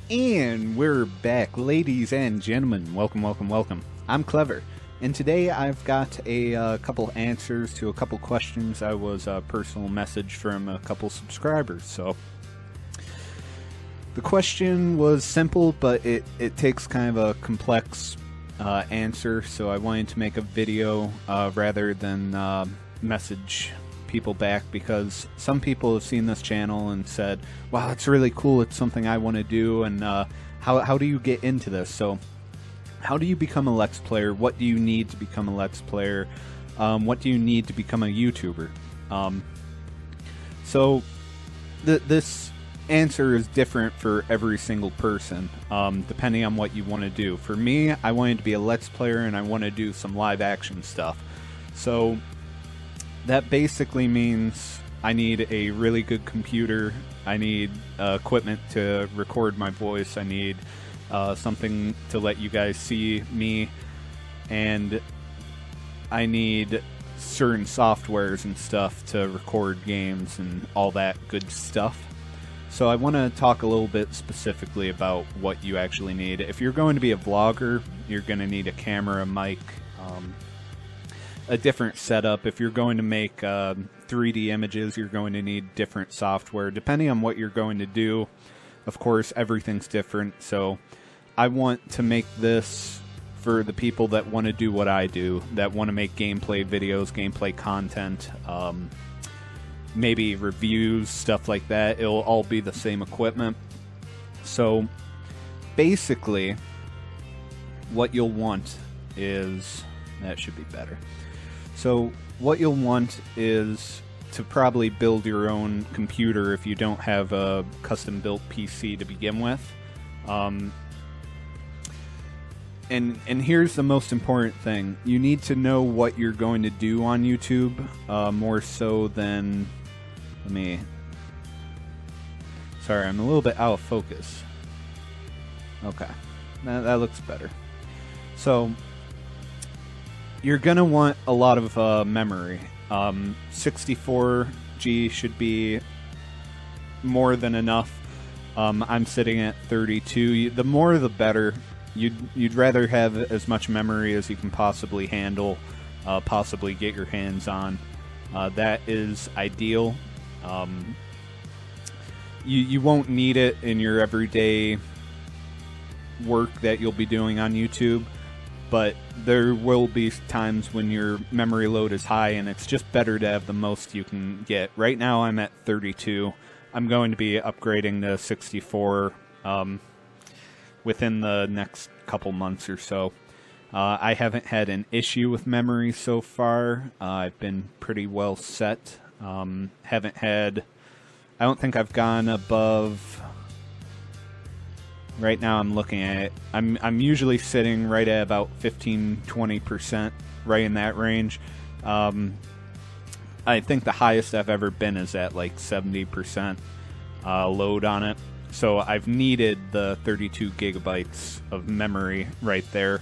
And we're back, ladies and gentlemen. Welcome, welcome, welcome. I'm Clevr, and today I've got a couple answers to a couple questions. I was a personal message from a couple subscribers. So the question was simple, but it takes kind of a complex answer. So I wanted to make a video rather than message people back, because some people have seen this channel and said, wow, it's really cool, it's something I want to do, and how do you get into this? So how do you become a Let's Player? What do you need to become a Let's Player? What do you need to become a YouTuber? So this answer is different for every single person, depending on what you want to do. For me, I wanted to be a Let's Player and I want to do some live action stuff. So that basically means I need a really good computer, I need equipment to record my voice, I need something to let you guys see me, and I need certain softwares and stuff to record games and all that good stuff. So I want to talk a little bit specifically about what you actually need. If you're going to be a vlogger, you're going to need a camera, a mic, a different setup. If you're going to make 3D images, you're going to need different software. Depending on what you're going to do, of course, everything's different. So I want to make this for the people that want to do what I do, that want to make gameplay videos, gameplay content, maybe reviews, stuff like that. It'll all be the same equipment. So basically, what you'll want is, that should be better. So what you'll want is to probably build your own computer if you don't have a custom built PC to begin with. And here's the most important thing. You need to know what you're going to do on YouTube, more so than, sorry, I'm a little bit out of focus. Okay, that looks better. So you're gonna want a lot of memory. 64G should be more than enough. I'm sitting at 32. The more the better. You'd rather have as much memory as you can possibly handle, possibly get your hands on. That is ideal. You won't need it in your everyday work that you'll be doing on YouTube, but there will be times when your memory load is high and it's just better to have the most you can get. Right now I'm at 32. I'm going to be upgrading to 64 within the next couple months or so. I haven't had an issue with memory so far. I've been pretty well set. I don't think I've gone above. Right now I'm looking at it. I'm usually sitting right at about 15-20%, right in that range. I think the highest I've ever been is at like 70% load on it. So I've needed the 32 gigabytes of memory right there.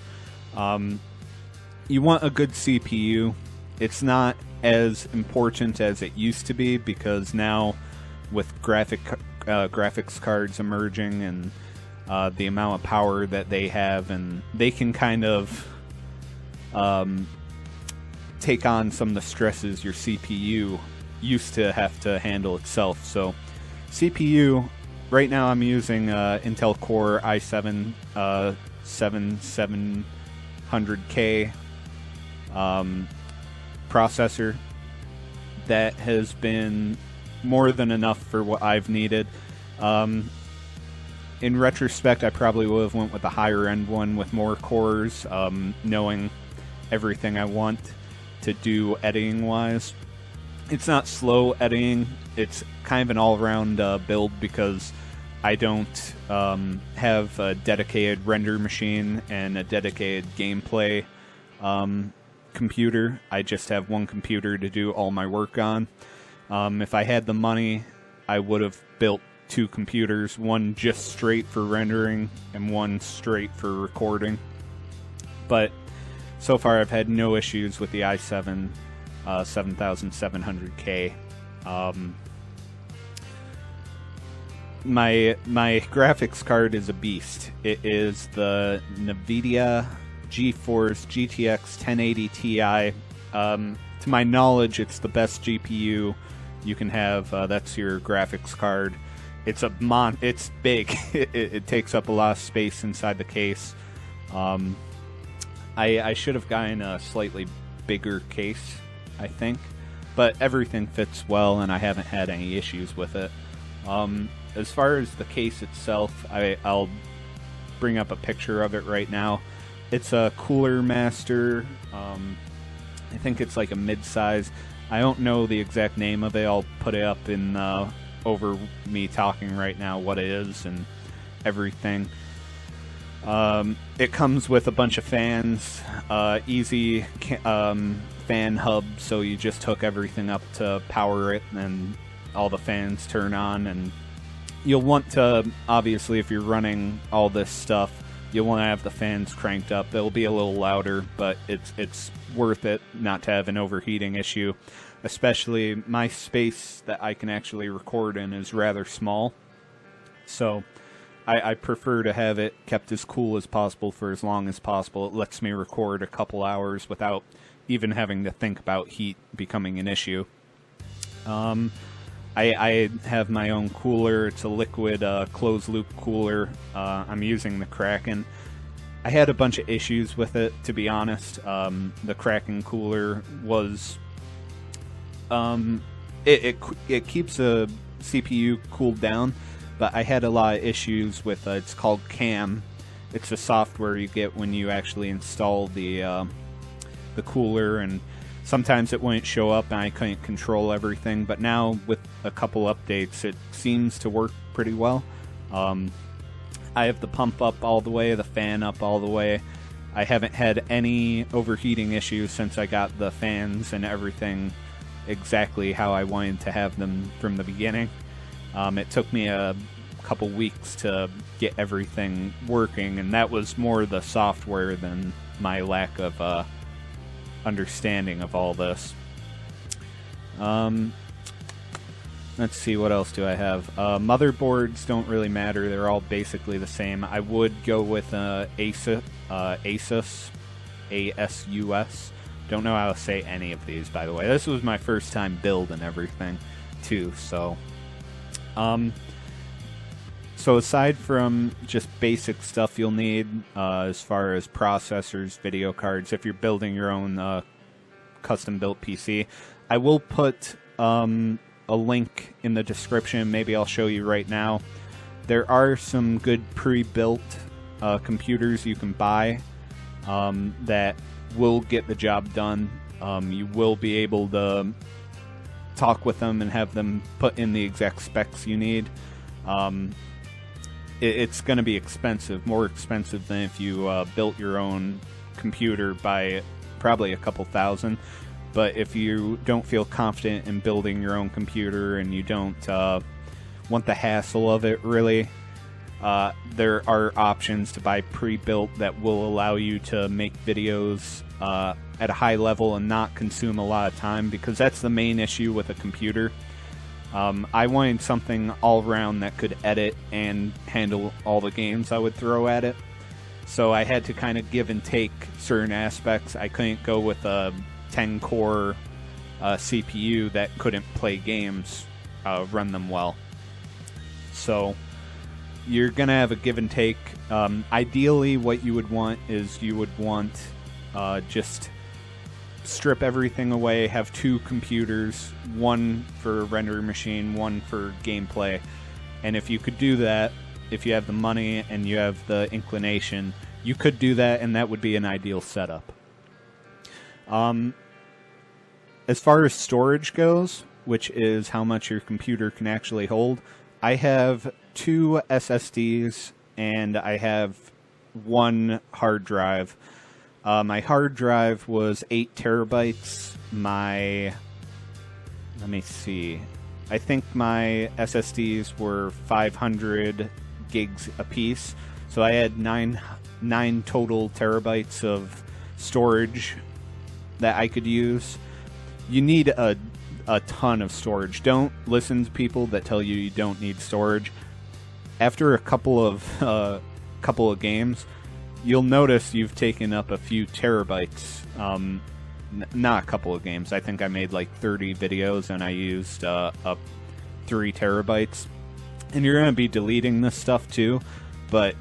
You want a good CPU. It's not as important as it used to be, because now with graphics cards emerging and the amount of power that they have, and they can kind of take on some of the stresses your CPU used to have to handle itself. So CPU, right now I'm using Intel Core i7 7700K processor. That has been more than enough for what I've needed. In retrospect, I probably would have went with a higher end one with more cores, knowing everything I want to do editing wise. It's not slow editing, it's kind of an all-around build, because I don't have a dedicated render machine and a dedicated gameplay computer. I just have one computer to do all my work on. If I had the money, I would have built two computers, one just straight for rendering and one straight for recording. But so far I've had no issues with the i7 7700K. my graphics card is a beast. It is the NVIDIA GeForce GTX 1080 Ti. To my knowledge, it's the best GPU you can have. That's your graphics card. It's it's big. It takes up a lot of space inside the case. I should have gotten a slightly bigger case, I think, but everything fits well, and I haven't had any issues with it. As far as the case itself, I'll bring up a picture of it right now. It's a Cooler Master. I think it's like a mid-size. I don't know the exact name of it. I'll put it up in over me talking right now what it is and everything. It comes with a bunch of fans, easy fan hub, so you just hook everything up to power it, and all the fans turn on. And you'll want to, obviously, if you're running all this stuff, you'll want to have the fans cranked up. They'll be a little louder, but it's worth it not to have an overheating issue. Especially my space that I can actually record in is rather small, so I prefer to have it kept as cool as possible for as long as possible. It lets me record a couple hours without even having to think about heat becoming an issue. I have my own cooler. It's a liquid closed-loop cooler. I'm using the Kraken. I had a bunch of issues with it, to be honest. The Kraken cooler was... it keeps a CPU cooled down, but I had a lot of issues with it's called Cam. It's the software you get when you actually install the cooler, and sometimes it wouldn't show up and I couldn't control everything, but now with a couple updates it seems to work pretty well. I have the pump up all the way, the fan up all the way. I haven't had any overheating issues since I got the fans and everything exactly how I wanted to have them from the beginning. It took me a couple weeks to get everything working, and that was more the software than my lack of understanding of all this. Let's see, what else do I have? Motherboards don't really matter. They're all basically the same. I would go with Asus. ASUS. Don't know how to say any of these, by the way. This was my first time build and everything, too, so... So aside from just basic stuff you'll need, as far as processors, video cards, if you're building your own custom-built PC, I will put a link in the description. Maybe I'll show you right now. There are some good pre-built computers you can buy that will get the job done. You will be able to talk with them and have them put in the exact specs you need. It's going to be expensive, more expensive than if you built your own computer by probably a couple thousand. But if you don't feel confident in building your own computer and you don't want the hassle of it, really, there are options to buy pre-built that will allow you to make videos at a high level and not consume a lot of time, because that's the main issue with a computer. I wanted something all around that could edit and handle all the games I would throw at it. So I had to kind of give and take certain aspects. I couldn't go with a 10-core CPU that couldn't play games, run them well. So you're going to have a give and take. Ideally, what you would want is you would want just strip everything away, have two computers, one for a rendering machine, one for gameplay. And if you could do that, if you have the money and you have the inclination, you could do that, and that would be an ideal setup. As far as storage goes, which is how much your computer can actually hold, I have 2 SSDs and I have 1 hard drive. My hard drive was 8 terabytes. Let me see. I think my SSDs were 500 gigs apiece. So I had 9 total terabytes of storage that I could use. You need a ton of storage. Don't listen to people that tell you you don't need storage. after a couple of games, you'll notice you've taken up a few terabytes. Not a couple of games. I think I made like 30 videos and I used up 3 terabytes. And you're going to be deleting this stuff too, but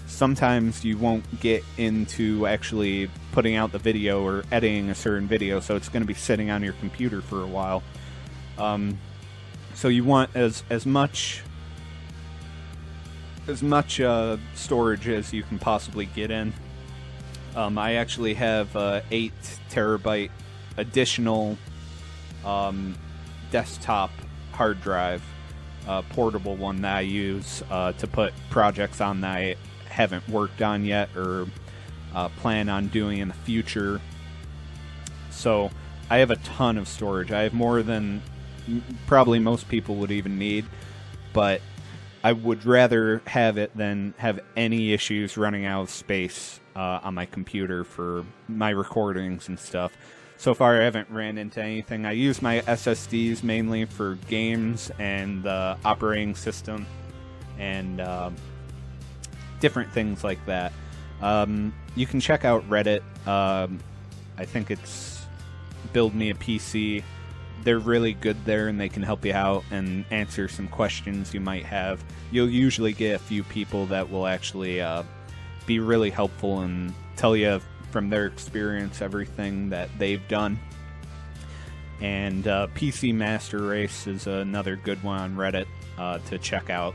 sometimes you won't get into actually putting out the video or editing a certain video, so it's going to be sitting on your computer for a while. So you want as much storage as you can possibly get in. I actually have 8 terabyte additional desktop hard drive, portable one that I use to put projects on that I haven't worked on yet or plan on doing in the future. So I have a ton of storage. I have more than probably most people would even need, but I would rather have it than have any issues running out of space on my computer for my recordings and stuff. So far, I haven't ran into anything. I use my SSDs mainly for games and the operating system and different things like that. You can check out Reddit. I think it's Build Me a PC. They're really good there, and they can help you out and answer some questions you might have. You'll usually get a few people that will actually be really helpful and tell you from their experience everything that they've done. And PC Master Race is another good one on Reddit to check out.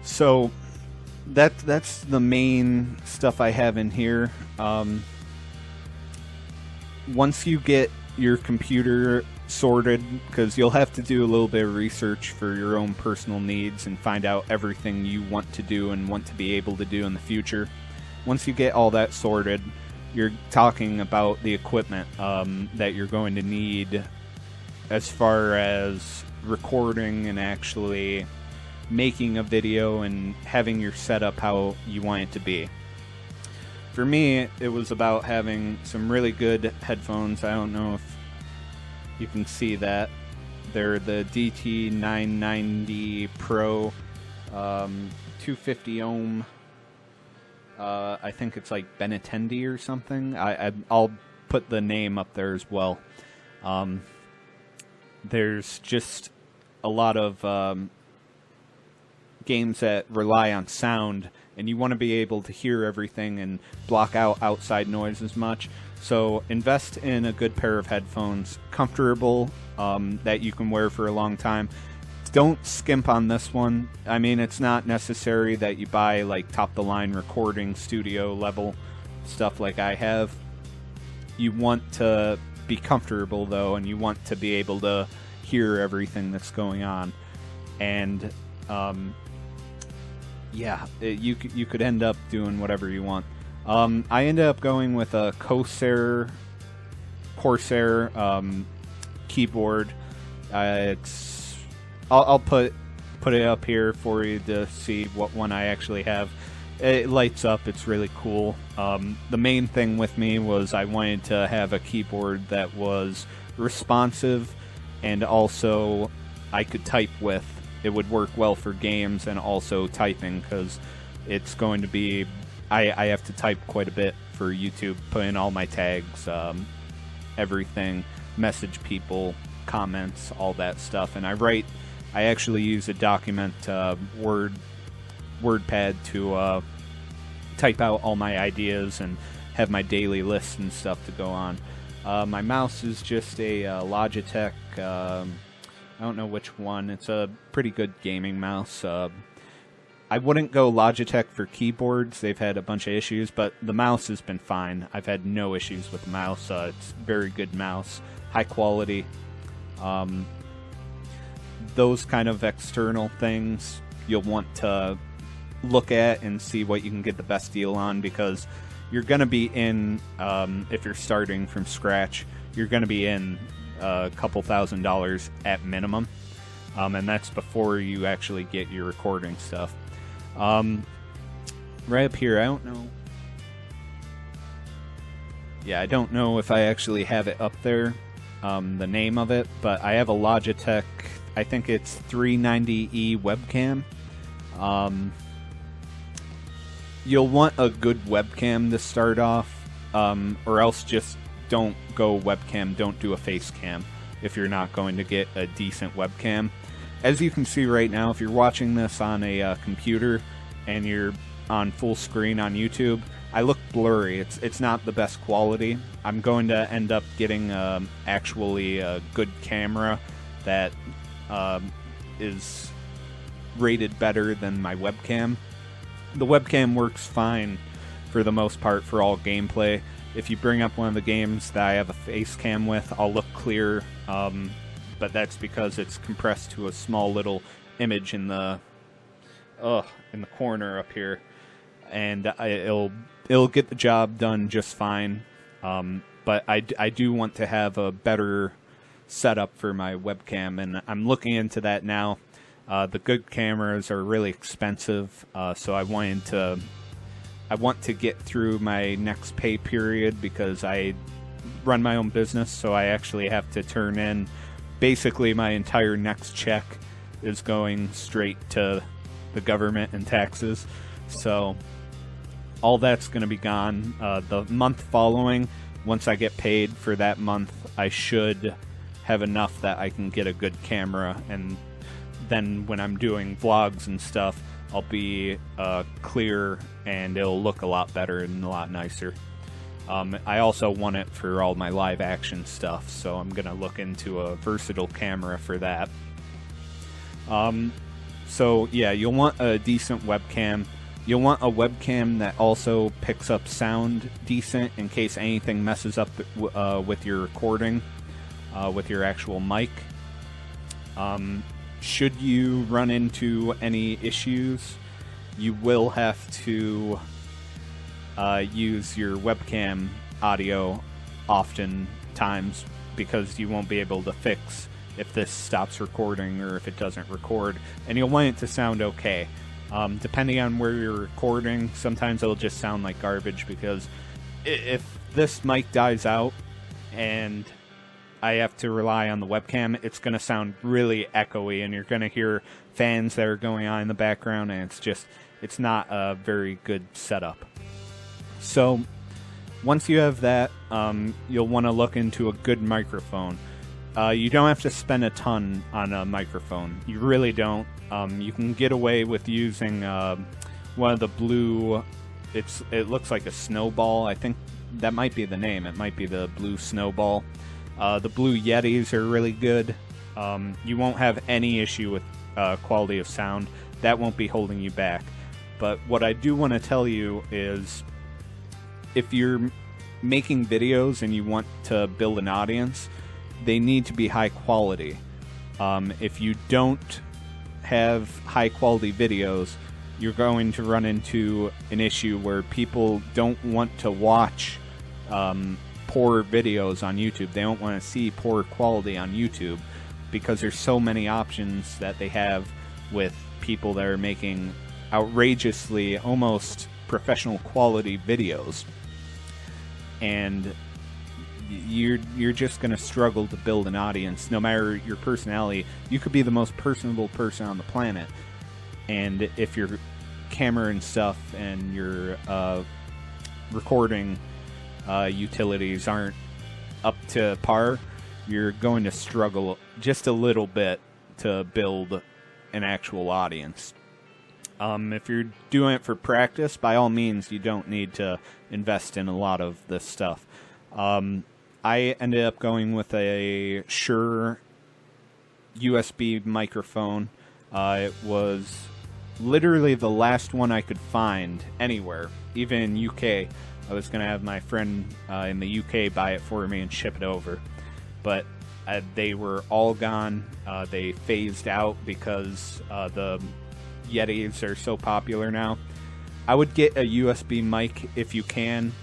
So that's the main stuff I have in here. Once you get your computer sorted, because you'll have to do a little bit of research for your own personal needs and find out everything you want to do and want to be able to do in the future. Once you get all that sorted, you're talking about the equipment that you're going to need as far as recording and actually making a video and having your setup how you want it to be. For me, it was about having some really good headphones. I don't know if you can see that. They're the DT990 Pro 250 ohm. I think it's like Benetendi or something. I'll put the name up there as well. There's just a lot of games that rely on sound, and you want to be able to hear everything and block out outside noise as much. So invest in a good pair of headphones, comfortable, that you can wear for a long time. Don't skimp on this one. I mean, it's not necessary that you buy like top-the-line recording studio level stuff like I have. You want to be comfortable though, and you want to be able to hear everything that's going on. And you could end up doing whatever you want. I ended up going with a Corsair keyboard. I'll put it up here for you to see what one I actually have. It lights up. It's really cool. The main thing with me was I wanted to have a keyboard that was responsive and also I could type with. It would work well for games and also typing, because it's going to be... I have to type quite a bit for YouTube, put in all my tags, everything, message people, comments, all that stuff. And I actually use a document WordPad to type out all my ideas and have my daily lists and stuff to go on. My mouse is just a Logitech, I don't know which one. It's a pretty good gaming mouse. I wouldn't go Logitech for keyboards. They've had a bunch of issues, but the mouse has been fine. I've had no issues with the mouse. It's a very good mouse, high quality. Those kind of external things you'll want to look at and see what you can get the best deal on, because you're going to be in, if you're starting from scratch, you're going to be in a couple $1,000s at minimum. And that's before you actually get your recording stuff. Right up here, I don't know. Yeah, I don't know if I actually have it up there, the name of it, but I have a Logitech, I think it's 390E webcam. You'll want a good webcam to start off, or else just don't go webcam, don't do a face cam if you're not going to get a decent webcam. As you can see right now, if you're watching this on a computer and you're on full screen on YouTube, I look blurry. It's not the best quality. I'm going to end up getting actually a good camera that is rated better than my webcam. The webcam works fine for the most part for all gameplay. If you bring up one of the games that I have a face cam with, I'll look clear, but that's because it's compressed to a small little image in the corner up here, and it'll get the job done just fine. But I do want to have a better setup for my webcam, and I'm looking into that now. The good cameras are really expensive, so I want to get through my next pay period because I run my own business, so I actually have to turn in basically my entire next check is going straight to the government and taxes. So all that's going to be gone. The month following, once I get paid for that month, I should have enough that I can get a good camera, and then when I'm doing vlogs and stuff, I'll be clear and it'll look a lot better and a lot nicer. I also want it for all my live action stuff, so I'm going to look into a versatile camera for that. So yeah, you'll want a decent webcam. You'll want a webcam that also picks up sound decent in case anything messes up with your recording, with your actual mic. Should you run into any issues, you will have to use your webcam audio oftentimes because you won't be able to fix if this stops recording or if it doesn't record, and you'll want it to sound okay. Depending on where you're recording, sometimes it'll just sound like garbage because if this mic dies out and I have to rely on the webcam, it's going to sound really echoey, and you're going to hear fans that are going on in the background, and it's not a very good setup. So once you have that, you'll want to look into a good microphone. You don't have to spend a ton on a microphone. You really don't. You can get away with using one of the blue, it looks like a snowball. I think that might be the name. It might be the blue snowball. The Blue Yetis are really good. You won't have any issue with quality of sound. That won't be holding you back. But what I do want to tell you is if you're making videos and you want to build an audience, they need to be high quality. If you don't have high quality videos, you're going to run into an issue where people don't want to watch poor videos on YouTube. They don't want to see poor quality on YouTube because there's so many options that they have with people that are making outrageously almost professional quality videos, and you're just going to struggle to build an audience no matter your personality. You could be the most personable person on the planet, and if your camera and stuff and your recording utilities aren't up to par, you're going to struggle just a little bit to build an actual audience. If you're doing it for practice, by all means, you don't need to invest in a lot of this stuff. I ended up going with a Shure USB microphone. It was literally the last one I could find anywhere, even in UK. I was going to have my friend in the UK buy it for me and ship it over. But they were all gone. They phased out because the Yetis are so popular now. I would get a USB mic if you can.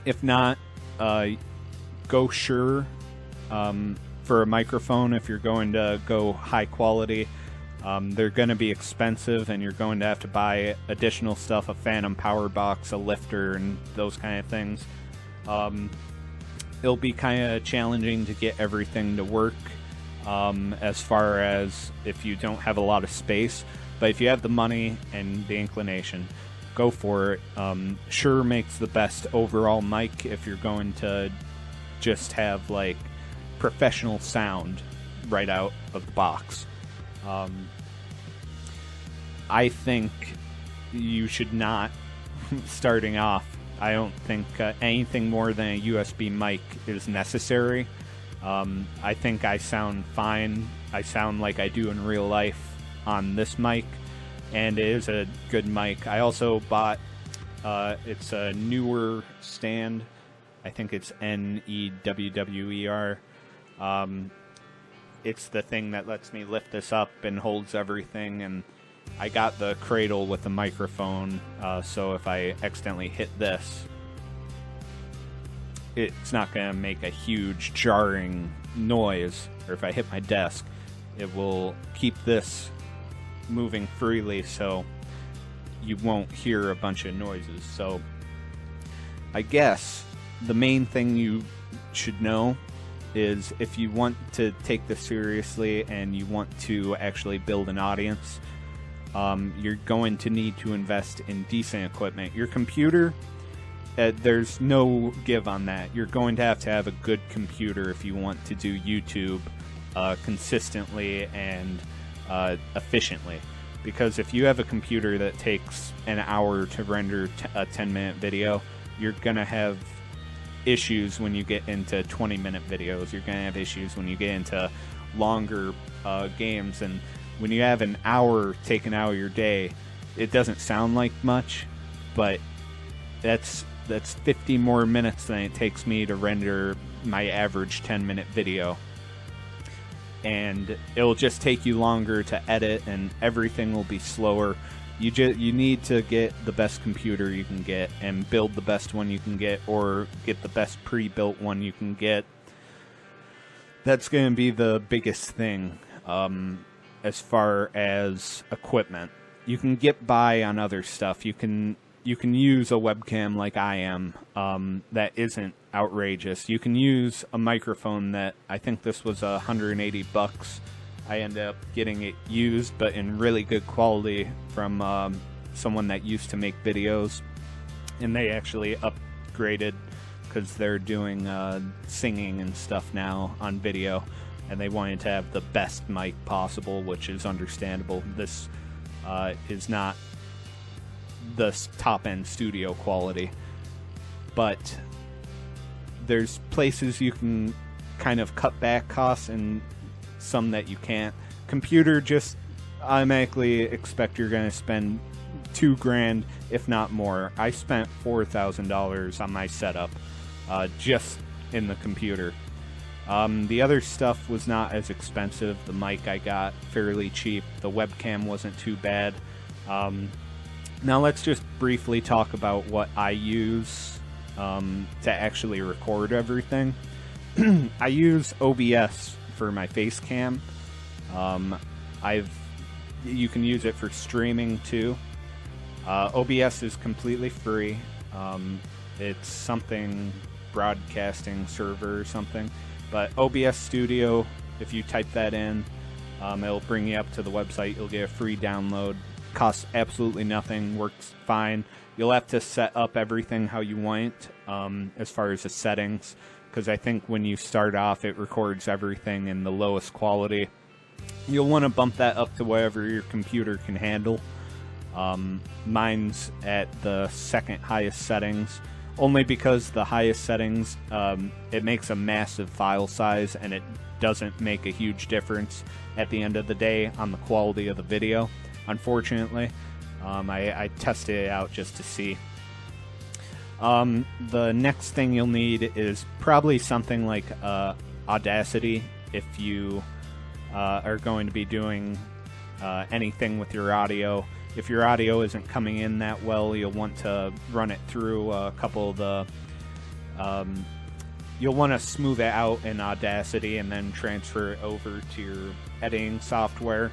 If not, go Shure for a microphone if you're going to go high quality. They're going to be expensive, and you're going to have to buy additional stuff, a phantom power box, a lifter, and those kind of things. It'll be kind of challenging to get everything to work as far as if you don't have a lot of space. But if you have the money and the inclination, go for it. Shure makes the best overall mic if you're going to just have like professional sound right out of the box. I think you should not, starting off, I don't think anything more than a USB mic is necessary. I think I sound fine. I sound like I do in real life on this mic, and it is a good mic. I also bought, it's a newer stand. I think it's NEWWER. It's the thing that lets me lift this up and holds everything, and I got the cradle with the microphone, so if I accidentally hit this, it's not going to make a huge jarring noise, or if I hit my desk, it will keep this moving freely so you won't hear a bunch of noises. So I guess the main thing you should know is if you want to take this seriously and you want to actually build an audience, you're going to need to invest in decent equipment. Your computer, there's no give on that. You're going to have a good computer if you want to do YouTube consistently and efficiently. Because if you have a computer that takes an hour to render a 10-minute video, you're going to have issues when you get into 20-minute videos. You're going to have issues when you get into longer games. And when you have an hour taken out of your day, it doesn't sound like much, but that's 50 more minutes than it takes me to render my average 10-minute video. And it'll just take you longer to edit, and everything will be slower. You need to get the best computer you can get and build the best one you can get, or get the best pre-built one you can get. That's going to be the biggest thing as far as equipment. You can get by on other stuff. You can use a webcam like I am that isn't outrageous. You can use a microphone that I think this was $180. I ended up getting it used, but in really good quality from someone that used to make videos, and they actually upgraded because they're doing singing and stuff now on video, and they wanted to have the best mic possible, which is understandable. This is not the top-end studio quality, but there's places you can kind of cut back costs and some that you can't. Computer, just automatically expect you're going to spend $2,000 if not more. I spent $4,000 on my setup just in the computer. The other stuff was not as expensive. The mic I got fairly cheap. The webcam wasn't too bad. Now let's just briefly talk about what I use to actually record everything. I use OBS for my facecam. You can use it for streaming too. OBS is completely free. It's something broadcasting server or something. But OBS Studio, if you type that in, it'll bring you up to the website. You'll get a free download. Costs absolutely nothing. Works fine. You'll have to set up everything how you want it, as far as the settings, because I think when you start off, it records everything in the lowest quality. You'll want to bump that up to whatever your computer can handle. Mine's at the second highest settings, only because the highest settings, it makes a massive file size, and it doesn't make a huge difference at the end of the day on the quality of the video, unfortunately. I tested it out just to see. The next thing you'll need is probably something like Audacity if you are going to be doing anything with your audio. If your audio isn't coming in that well, you'll want to run it through a couple of the... you'll want to smooth it out in Audacity and then transfer it over to your editing software.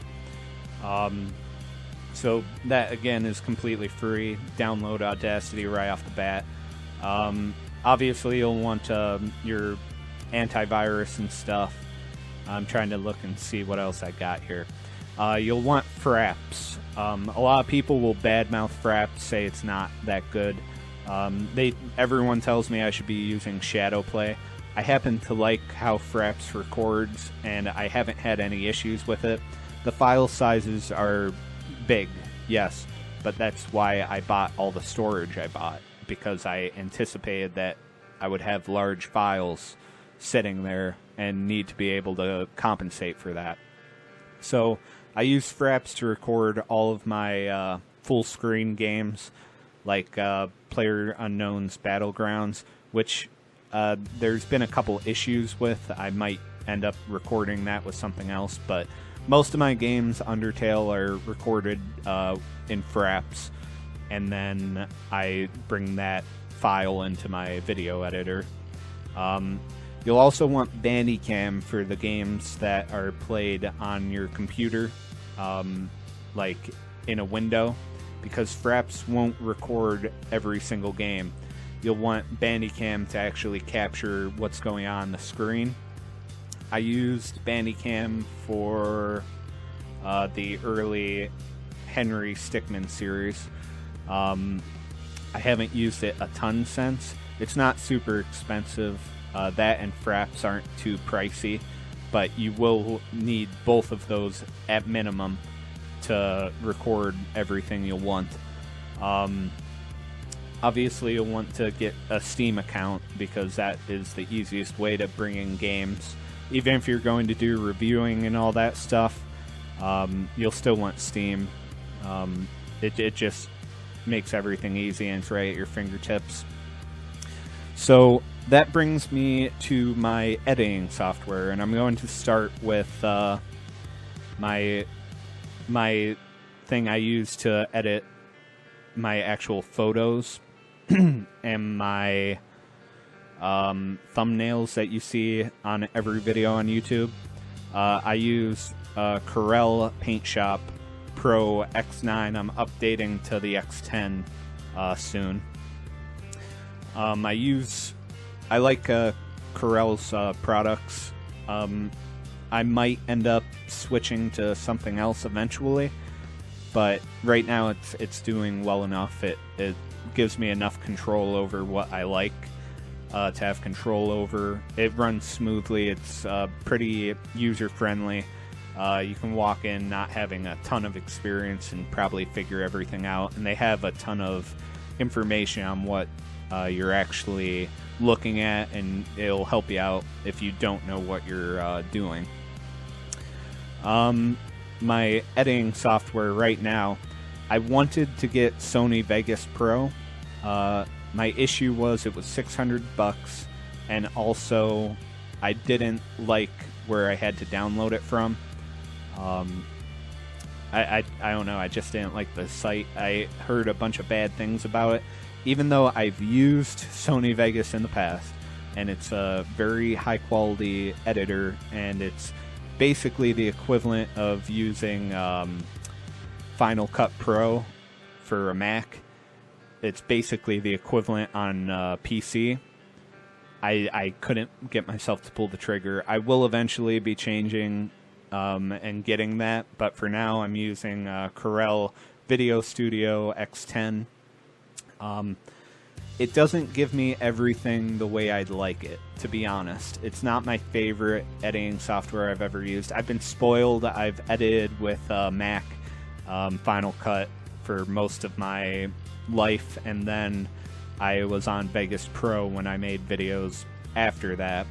So that, again, is completely free. Download Audacity right off the bat. Obviously, you'll want your antivirus and stuff. I'm trying to look and see what else I got here. You'll want Fraps. A lot of people will badmouth Fraps, say it's not that good. Everyone tells me I should be using Shadow Play. I happen to like how Fraps records, and I haven't had any issues with it. The file sizes are big, yes, but that's why I bought all the storage I bought, because I anticipated that I would have large files sitting there and need to be able to compensate for that. So I use Fraps to record all of my full screen games, like PlayerUnknown's Battlegrounds, which there's been a couple issues with. I might end up recording that with something else, but most of my games, Undertale, are recorded in Fraps, and then I bring that file into my video editor. You'll also want Bandicam for the games that are played on your computer, like in a window, because Fraps won't record every single game. You'll want Bandicam to actually capture what's going on the screen. I used Bandicam for the early Henry Stickmin series. I haven't used it a ton since. It's not super expensive. That and Fraps aren't too pricey, but you will need both of those at minimum to record everything you'll want. Obviously, you'll want to get a Steam account, because that is the easiest way to bring in games. Even if you're going to do reviewing and all that stuff, you'll still want Steam. It just makes everything easy, and it's right at your fingertips. So that brings me to my editing software, and I'm going to start with my thing I use to edit my actual photos and my thumbnails that you see on every video on YouTube. I use Corel Paint Shop Pro X9. I'm updating to the X10 soon. I like Corel's products. I might end up switching to something else eventually, but right now it's doing well enough. It gives me enough control over what I like to have control over. It runs smoothly. It's pretty user-friendly. You can walk in not having a ton of experience and probably figure everything out, and they have a ton of information on what you're actually looking at, and it'll help you out if you don't know what you're doing. My editing software right now, I wanted to get Sony Vegas Pro. My issue was it was $600, and also I didn't like where I had to download it from. I don't know, I just didn't like the site. I heard a bunch of bad things about it, even though I've used Sony Vegas in the past, and it's a very high quality editor, and it's basically the equivalent of using Final Cut Pro for a Mac. It's basically the equivalent on PC. I couldn't get myself to pull the trigger. I will eventually be changing and getting that, but for now I'm using Corel Video Studio X10. It doesn't give me everything the way I'd like it, to be honest. It's not my favorite editing software I've ever used. I've been spoiled. I've edited with Mac Final Cut for most of my life, and then I was on Vegas Pro when I made videos after that.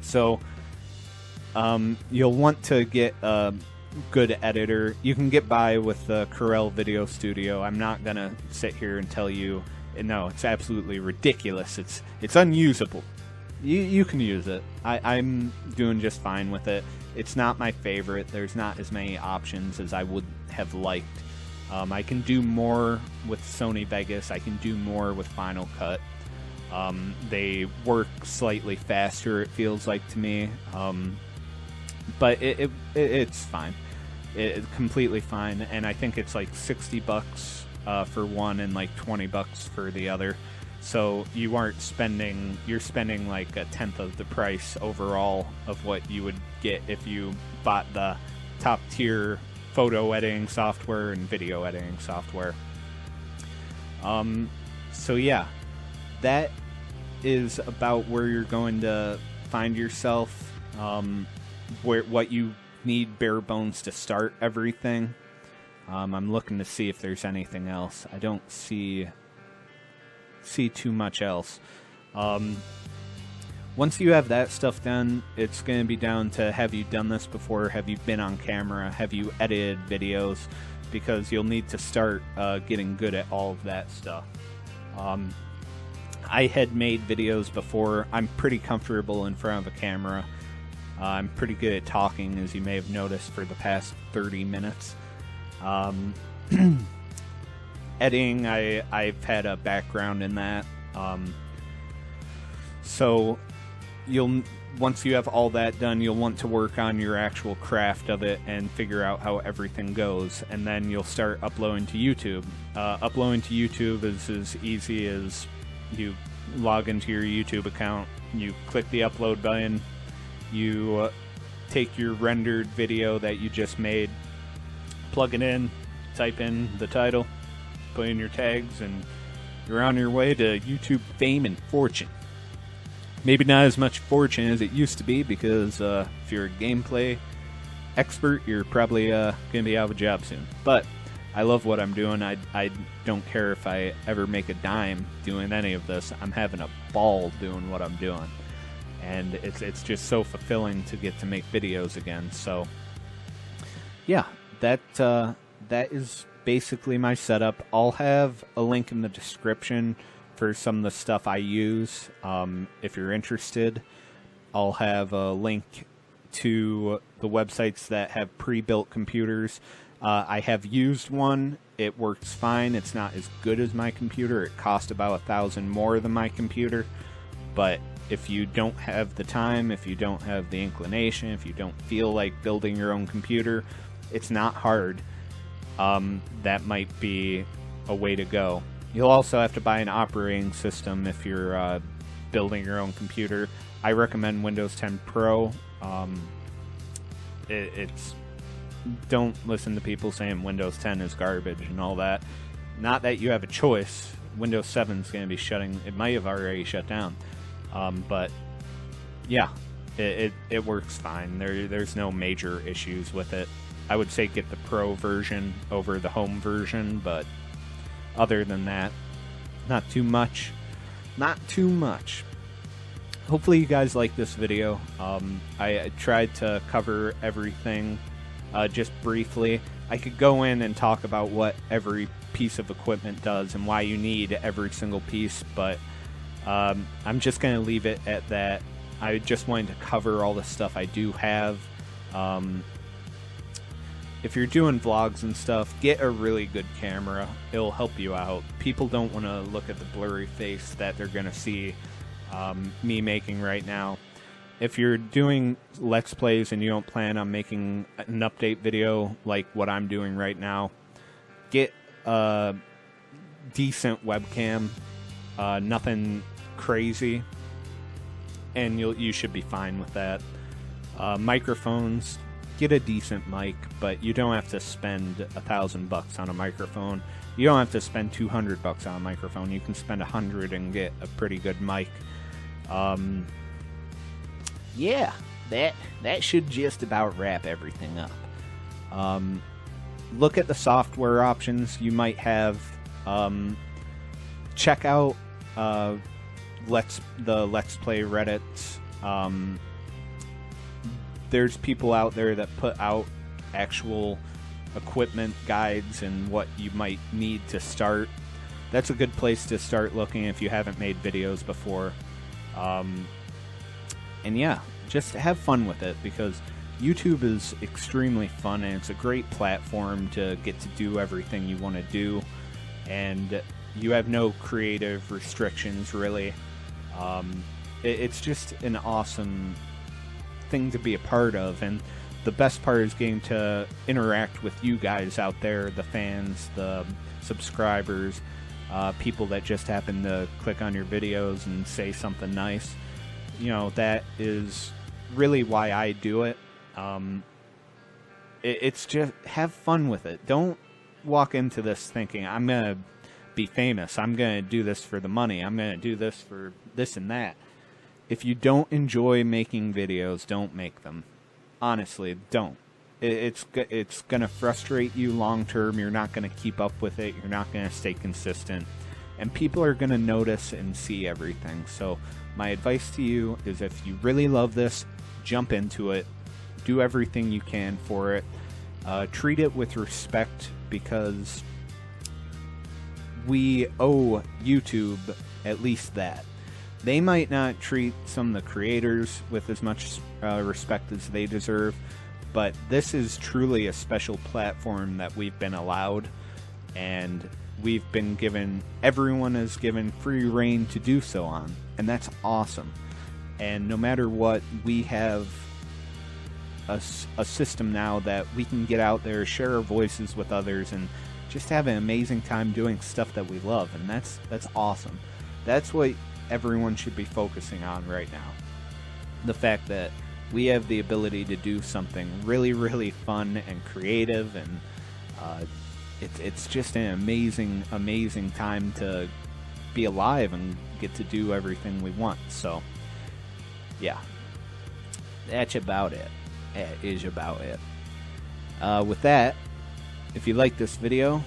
So you'll want to get a good editor. You can get by with the Corel Video Studio. I'm not going to sit here and tell you, no, it's absolutely ridiculous. It's unusable. You can use it. I'm doing just fine with it. It's not my favorite. There's not as many options as I would have liked. I can do more with Sony Vegas. I can do more with Final Cut. They work slightly faster, it feels like to me. But it's fine. It's completely fine, and I think it's like $60 for one and like $20 for the other. So you're spending like a tenth of the price overall of what you would get if you bought the top tier photo editing software and video editing software. So yeah, that is about where you're going to find yourself, what you need bare bones to start everything. I'm looking to see if there's anything else. I don't see too much else. Once you have that stuff done, it's going to be down to, have you done this before? Have you been on camera? Have you edited videos? Because you'll need to start getting good at all of that stuff. I had made videos before. I'm pretty comfortable in front of a camera. I'm pretty good at talking, as you may have noticed for the past 30 minutes. Editing, I've had a background in that. So once you have all that done, you'll want to work on your actual craft of it and figure out how everything goes, and then you'll start uploading to YouTube. Uploading to YouTube is as easy as you log into your YouTube account, you click the upload button, you take your rendered video that you just made, plug it in, type in the title, put in your tags, and you're on your way to YouTube fame and fortune. Maybe not as much fortune as it used to be, because if you're a gameplay expert, you're probably going to be out of a job soon. But I love what I'm doing. I don't care if I ever make a dime doing any of this. I'm having a ball doing what I'm doing. And it's just so fulfilling to get to make videos again. So, yeah, that is basically my setup. I'll have a link in the description for some of the stuff I use. If you're interested, I'll have a link to the websites that have pre-built computers. I have used one. It works fine. It's not as good as my computer. It cost about $1,000 more than my computer. But if you don't have the time, if you don't have the inclination, if you don't feel like building your own computer, it's not hard. That might be a way to go. You'll also have to buy an operating system if you're building your own computer. I recommend Windows 10 Pro. Don't listen to people saying Windows 10 is garbage and all that. Not that you have a choice. Windows 7 is going to be shutting. It might have already shut down. But yeah, it works fine. There's no major issues with it. I would say get the Pro version over the home version, but other than that, not too much. Not too much. Hopefully you guys like this video. I tried to cover everything just briefly. I could go in and talk about what every piece of equipment does and why you need every single piece, but I'm just going to leave it at that. I just wanted to cover all the stuff I do have. If you're doing vlogs and stuff, get a really good camera. It'll help you out. People don't want to look at the blurry face that they're going to see me making right now. If you're doing Let's Plays and you don't plan on making an update video like what I'm doing right now, get a decent webcam, nothing crazy, and you should be fine with that. Microphones, get a decent mic, but you don't have to spend $1,000 on a microphone. You don't have to spend $200 on a microphone. You can spend $100 and get a pretty good mic. Yeah, that should just about wrap everything up. Look at the software options you might have. Check out the Let's Play Reddits. There's people out there that put out actual equipment guides and what you might need to start. That's a good place to start looking if you haven't made videos before. And yeah, just have fun with it, because YouTube is extremely fun and it's a great platform to get to do everything you want to do, and you have no creative restrictions really. It's just an awesome thing to be a part of, and the best part is getting to interact with you guys out there, the fans, the subscribers, people that just happen to click on your videos and say something nice. You know, that is really why I do it. It's just have fun with it. Don't walk into this thinking, I'm going to be famous. I'm going to do this for the money. I'm going to do this for this and that. If you don't enjoy making videos, don't make them. Honestly, don't. It's going to frustrate you long term. You're not going to keep up with it. You're not going to stay consistent. And people are going to notice and see everything. So my advice to you is if you really love this, jump into it. Do everything you can for it. Treat it with respect, because we owe YouTube at least that. They might not treat some of the creators with as much respect as they deserve, but this is truly a special platform that we've been allowed, and we've been given, everyone is given free reign to do so on, and that's awesome. And no matter what, we have a system now that we can get out there, share our voices with others, and just have an amazing time doing stuff that we love, and that's awesome. That's what everyone should be focusing on right now. The fact that we have the ability to do something really, really fun and creative, and it's just an amazing time to be alive and get to do everything we want. So, yeah, that's about it. That is about it. With that, if you like this video,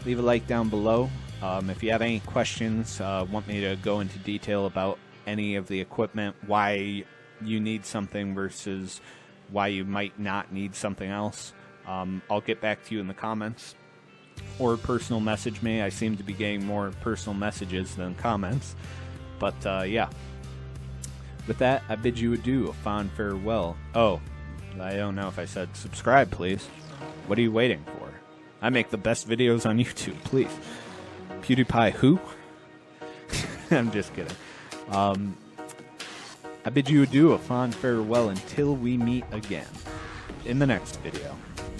leave a like down below. If you have any questions, want me to go into detail about any of the equipment, why you need something versus why you might not need something else, I'll get back to you in the comments. Or personal message me. I seem to be getting more personal messages than comments. But, yeah. With that, I bid you adieu, a fond farewell. Oh, I don't know if I said subscribe, please. What are you waiting for? I make the best videos on YouTube, please. PewDiePie who? I'm just kidding. I bid you adieu, a fond farewell until we meet again in the next video.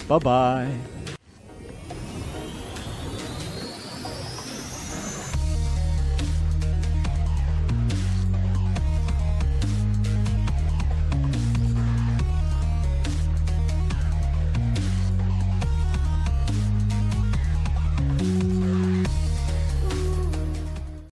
Bye-bye.